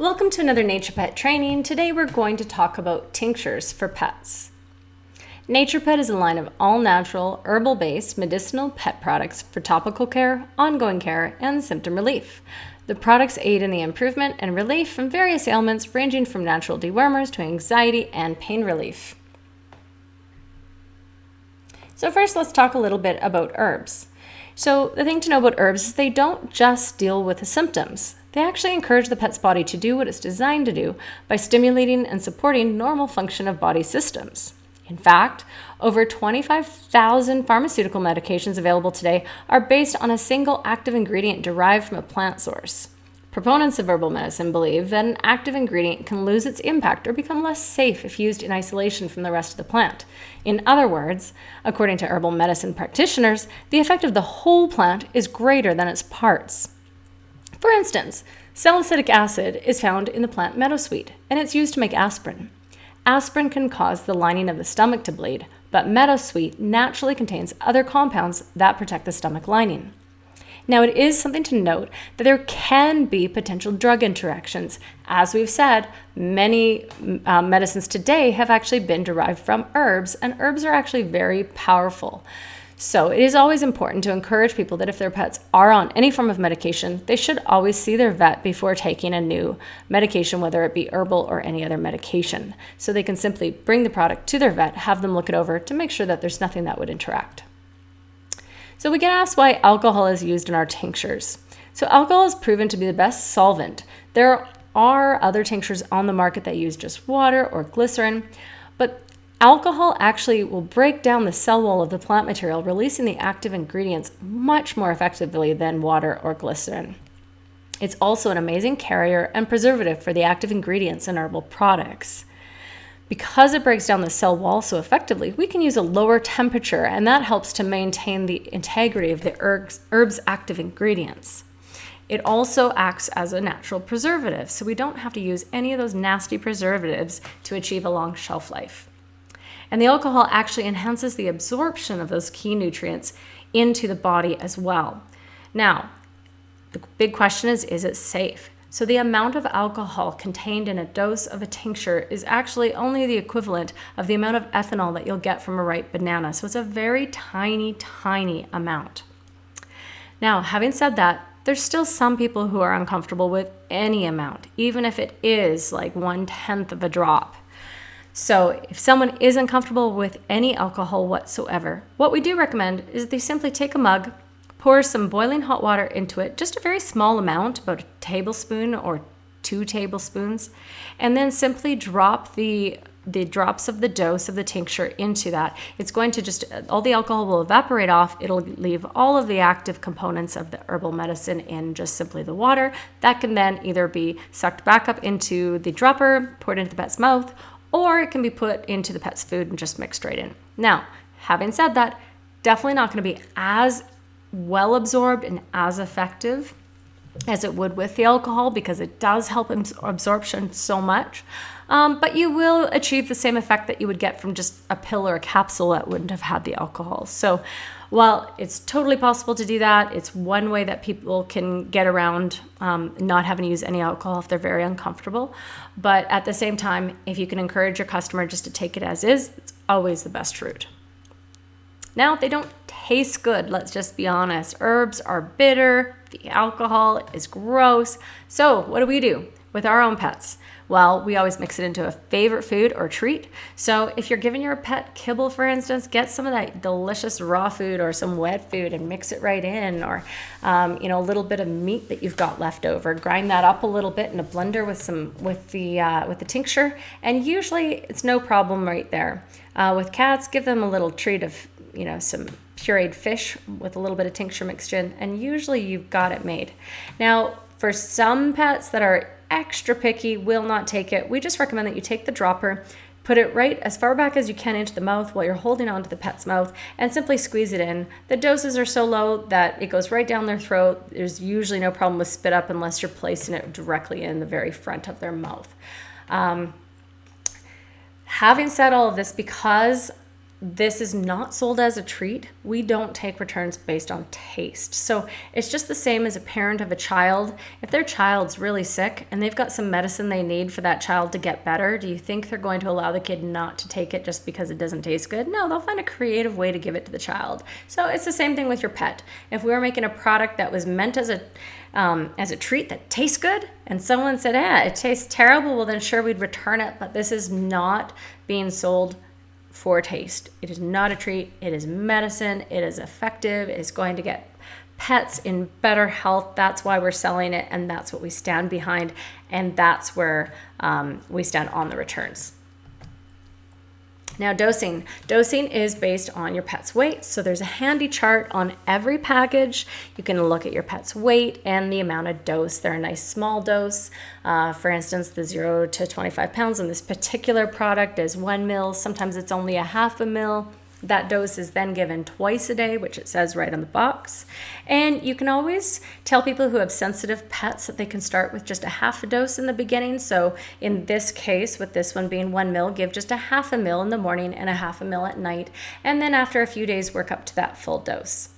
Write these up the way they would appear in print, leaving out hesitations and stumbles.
Welcome to another NaturPet training. Today we're going to talk about tinctures for pets. NaturPet is a line of all-natural, herbal-based medicinal pet products for topical care, ongoing care, and symptom relief. The products aid in the improvement and relief from various ailments ranging from natural dewormers to anxiety and pain relief. So first, let's talk a little bit about herbs. So the thing to know about herbs is they don't just deal with the symptoms. They actually encourage the pet's body to do what it's designed to do by stimulating and supporting normal function of body systems. In fact, over 25,000 pharmaceutical medications available today are based on a single active ingredient derived from a plant source. Proponents of herbal medicine believe that an active ingredient can lose its impact or become less safe if used in isolation from the rest of the plant. In other words, according to herbal medicine practitioners, the effect of the whole plant is greater than its parts. For instance, salicylic acid is found in the plant meadowsweet, and it's used to make aspirin. Aspirin can cause the lining of the stomach to bleed, but meadowsweet naturally contains other compounds that protect the stomach lining. Now, it is something to note that there can be potential drug interactions. As we've said, many medicines today have actually been derived from herbs, and herbs are actually very powerful. So it is always important to encourage people that if their pets are on any form of medication, they should always see their vet before taking a new medication, whether it be herbal or any other medication. So they can simply bring the product to their vet, have them look it over to make sure that there's nothing that would interact. So we get asked why alcohol is used in our tinctures. So alcohol is proven to be the best solvent. There are other tinctures on the market that use just water or glycerin, but alcohol actually will break down the cell wall of the plant material, releasing the active ingredients much more effectively than water or glycerin. It's also an amazing carrier and preservative for the active ingredients in herbal products. Because it breaks down the cell wall so effectively, we can use a lower temperature, and that helps to maintain the integrity of the herb's active ingredients. It also acts as a natural preservative, so we don't have to use any of those nasty preservatives to achieve a long shelf life. And the alcohol actually enhances the absorption of those key nutrients into the body as well. Now, the big question is it safe? So the amount of alcohol contained in a dose of a tincture is actually only the equivalent of the amount of ethanol that you'll get from a ripe banana. So it's a very tiny, tiny amount. Now, having said that, there's still some people who are uncomfortable with any amount, even if it is like 1/10 of a drop. So if someone is uncomfortable with any alcohol whatsoever, what we do recommend is they simply take a mug, pour some boiling hot water into it, just a very small amount, about a tablespoon or 2 tablespoons, and then simply drop the drops of the dose of the tincture into that. It's going to all the alcohol will evaporate off. It'll leave all of the active components of the herbal medicine in just simply the water. That can then either be sucked back up into the dropper, poured into the pet's mouth, or it can be put into the pet's food and just mixed right in. Now, having said that, definitely not going to be as well absorbed and as effective as it would with the alcohol, because it does help absorption so much. But you will achieve the same effect that you would get from just a pill or a capsule that wouldn't have had the alcohol. So while it's totally possible to do that, it's one way that people can get around not having to use any alcohol if they're very uncomfortable. But at the same time, if you can encourage your customer just to take it as is, it's always the best route. Now, they don't taste good, let's just be honest. Herbs are bitter, the alcohol is gross. So what do we do with our own pets? Well, we always mix it into a favorite food or treat. So if you're giving your pet kibble, for instance, get some of that delicious raw food or some wet food and mix it right in, or a little bit of meat that you've got left over. Grind that up a little bit in a blender with the tincture, and usually it's no problem right there. With cats, give them a little treat of some pureed fish with a little bit of tincture mixed in, and usually you've got it made. Now, for some pets that are extra picky, will not take it, we just recommend that you take the dropper, put it right as far back as you can into the mouth while you're holding on to the pet's mouth, and simply squeeze it in. The doses are so low that it goes right down their throat. There's usually no problem with spit up unless you're placing it directly in the very front of their mouth. Having said all of this, because this is not sold as a treat. We don't take returns based on taste. So it's just the same as a parent of a child. If their child's really sick and they've got some medicine they need for that child to get better, do you think they're going to allow the kid not to take it just because it doesn't taste good? No, they'll find a creative way to give it to the child. So it's the same thing with your pet. If we were making a product that was meant as a treat that tastes good, and someone said, it tastes terrible, well then sure, we'd return it. But this is not being sold for taste. It is not a treat. It is medicine. It is effective. It's going to get pets in better health. That's why we're selling it, and that's what we stand behind, and that's where we stand on the returns. Now, dosing. Dosing is based on your pet's weight. So there's a handy chart on every package. You can look at your pet's weight and the amount of dose. They're a nice small dose. For instance, the 0 to 25 pounds in this particular product is 1 ml. Sometimes it's only a half a ml. That dose is then given twice a day, which it says right on the box. And you can always tell people who have sensitive pets that they can start with just a half a dose in the beginning. So in this case, with this one being 1 ml, give just a half a ml in the morning and a half a ml at night. And then after a few days, work up to that full dose.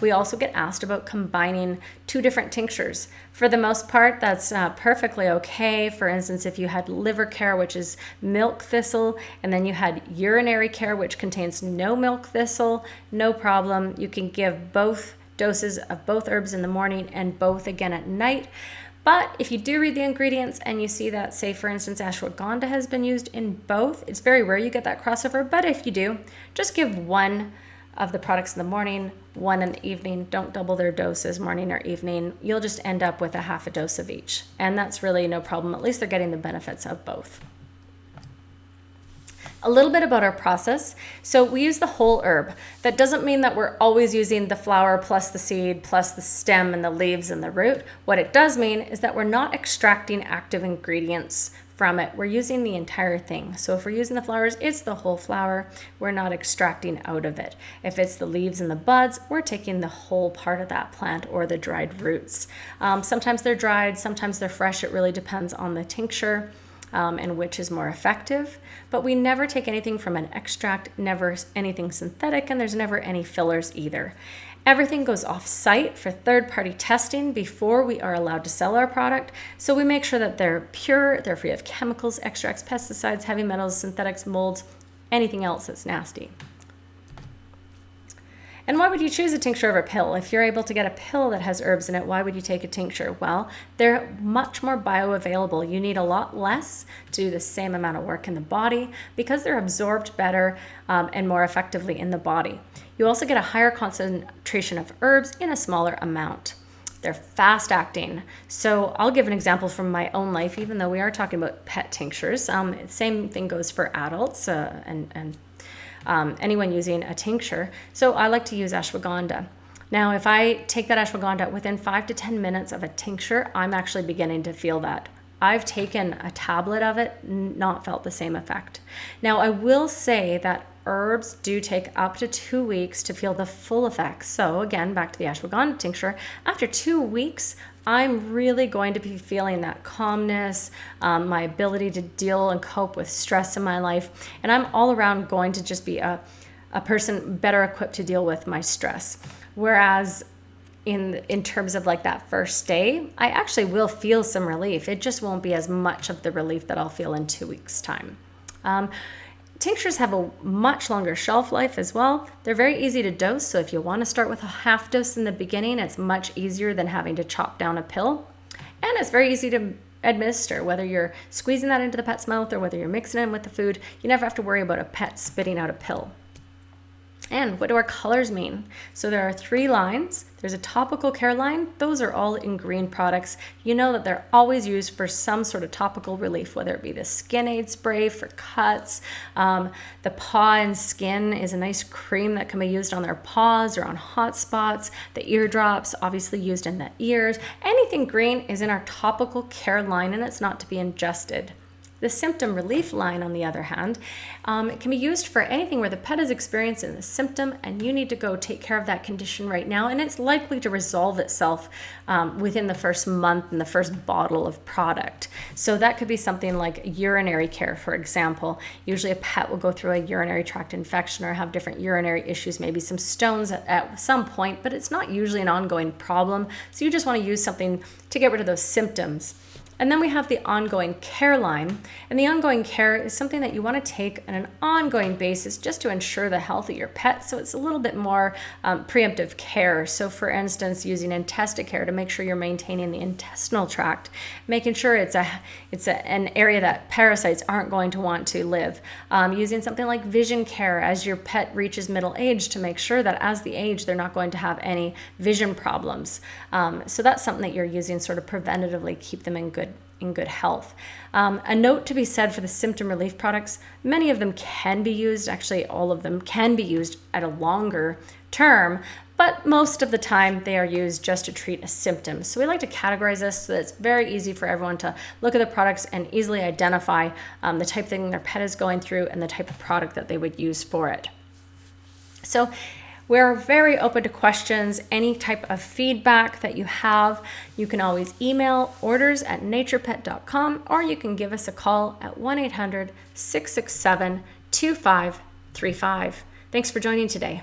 We also get asked about combining 2 different tinctures. For the most part, that's perfectly okay. For instance, if you had liver care, which is milk thistle, and then you had urinary care, which contains no milk thistle, no problem. You can give both doses of both herbs in the morning and both again at night. But if you do read the ingredients and you see that, say for instance, ashwagandha has been used in both, it's very rare you get that crossover, but if you do, just give one of the products in the morning, one in the evening. Don't double their doses morning or evening. You'll just end up with a half a dose of each. And that's really no problem. At least they're getting the benefits of both. A little bit about our process. So we use the whole herb. That doesn't mean that we're always using the flower plus the seed plus the stem and the leaves and the root. What it does mean is that we're not extracting active ingredients from it. We're using the entire thing. So if we're using the flowers, it's the whole flower. We're not extracting out of it. If it's the leaves and the buds, we're taking the whole part of that plant or the dried roots. Sometimes they're dried, sometimes they're fresh. It really depends on the tincture and which is more effective. But we never take anything from an extract, never anything synthetic, and there's never any fillers either. Everything goes off-site for third-party testing before we are allowed to sell our product. So we make sure that they're pure, they're free of chemicals, extracts, pesticides, heavy metals, synthetics, molds, anything else that's nasty. And why would you choose a tincture over a pill? If you're able to get a pill that has herbs in it, why would you take a tincture? Well, they're much more bioavailable. You need a lot less to do the same amount of work in the body because they're absorbed better and more effectively in the body. You also get a higher concentration of herbs in a smaller amount. They're fast acting. So I'll give an example from my own life, even though we are talking about pet tinctures. Same thing goes for adults and anyone using a tincture. So I like to use ashwagandha. Now, if I take that ashwagandha within 5 to 10 minutes of a tincture, I'm actually beginning to feel that. I've taken a tablet of it, not felt the same effect. Now, I will say that herbs do take up to 2 weeks to feel the full effects. So again, back to the ashwagandha tincture, after 2 weeks, I'm really going to be feeling that calmness, my ability to deal and cope with stress in my life. And I'm all around going to just be a person better equipped to deal with my stress. Whereas in terms of like that first day, I actually will feel some relief. It just won't be as much of the relief that I'll feel in 2 weeks' time. Tinctures have a much longer shelf life as well. They're very easy to dose, so if you want to start with a half dose in the beginning, it's much easier than having to chop down a pill. And it's very easy to administer, whether you're squeezing that into the pet's mouth or whether you're mixing it in with the food. You never have to worry about a pet spitting out a pill. And what do our colors mean? So there are 3 lines. There's a topical care line. Those are all in green products. You know that they're always used for some sort of topical relief, whether it be the Skin Aid spray for cuts. The paw and skin is a nice cream that can be used on their paws or on hot spots. The eardrops, obviously used in the ears. Anything green is in our topical care line, and it's not to be ingested. The symptom relief line, on the other hand, it can be used for anything where the pet is experiencing a symptom and you need to go take care of that condition right now, and it's likely to resolve itself within the first month and the first bottle of product. So that could be something like urinary care, for example. Usually a pet will go through a urinary tract infection or have different urinary issues, maybe some stones at some point, but it's not usually an ongoing problem. So you just want to use something to get rid of those symptoms. And then we have the ongoing care line. And the ongoing care is something that you want to take on an ongoing basis just to ensure the health of your pet. So it's a little bit more preemptive care. So for instance, using Intesticare to make sure you're maintaining the intestinal tract, making sure it's an area that parasites aren't going to want to live. Using something like vision care as your pet reaches middle age to make sure that as they age, they're not going to have any vision problems. So that's something that you're using sort of preventatively, keep them in good health. A note to be said for the symptom relief products, many of them can be used, actually all of them can be used at a longer term, but most of the time they are used just to treat a symptom. So we like to categorize this so that it's very easy for everyone to look at the products and easily identify the type of thing their pet is going through and the type of product that they would use for it. So we're very open to questions, any type of feedback that you have. You can always email orders@naturepet.com, or you can give us a call at 1-800-667-2535. Thanks for joining today.